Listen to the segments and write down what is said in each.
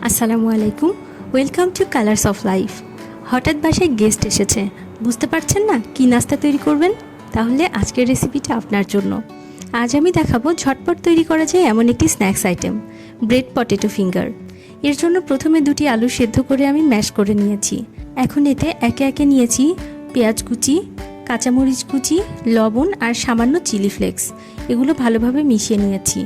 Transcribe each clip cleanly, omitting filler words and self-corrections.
আসসালামু আলাইকুম। Welcome to colours of life. হঠাৎ বাসায় গেস্ট এসেছে, বুঝতে পারছেন না কি নাস্তা তৈরি করবেন? তাহলে আজকের রেসিপিটা আপনার জন্য। আজ আমি দেখাবো ঝটপট তৈরি করা যায় এমন একটি snacks item, bread potato finger. এর জন্য প্রথমে দুটি আলু সেদ্ধ করে আমি ম্যাশ করে নিয়েছি। এখন এতে একে একে নিয়েছি পেঁয়াজ কুচি, কাঁচামরিচ কুচি, লবণ আর সামান্য চিলি ফ্লেক্স। এগুলো ভালোভাবে মিশিয়ে নিয়েছি।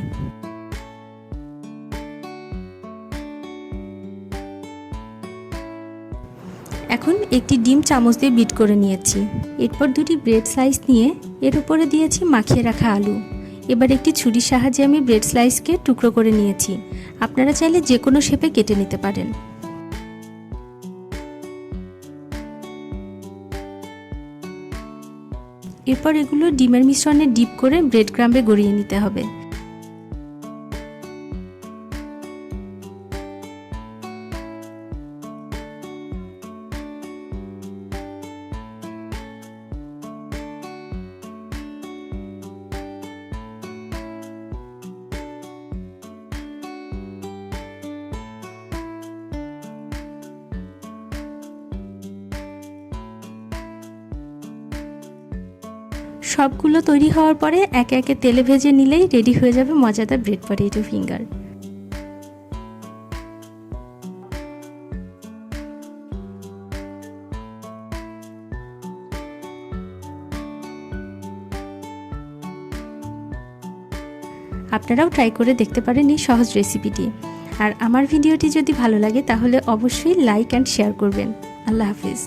এখন একটি ডিম চামচ দিয়ে বিট করে নিয়েছি। এরপর দুটি ব্রেড স্লাইস নিয়ে এর উপরে দিয়েছি মাখিয়ে রাখা আলু। এবার একটি ছুরির সাহায্যে আমি ব্রেড স্লাইসকে টুকরো করে নিয়েছি। আপনারা চাইলে যে কোনো শেপে কেটে নিতে পারেন। এরপর এগুলো ডিমের মিশ্রণে ডিপ করে ব্রেড ক্রাম্বে গড়িয়ে নিতে হবে। সবগুলো তৈরি হওয়ার পরে একে একে তেলে ভেজে নিলেই রেডি হয়ে যাবে মজাদার ব্রেড পটেটো ফিঙ্গার। আপনারাও ট্রাই করে দেখতে পারেন এই সহজ রেসিপিটি। আর আমার ভিডিওটি যদি ভালো লাগে তাহলে অবশ্যই লাইক অ্যান্ড শেয়ার করবেন। আল্লাহ হাফিজ।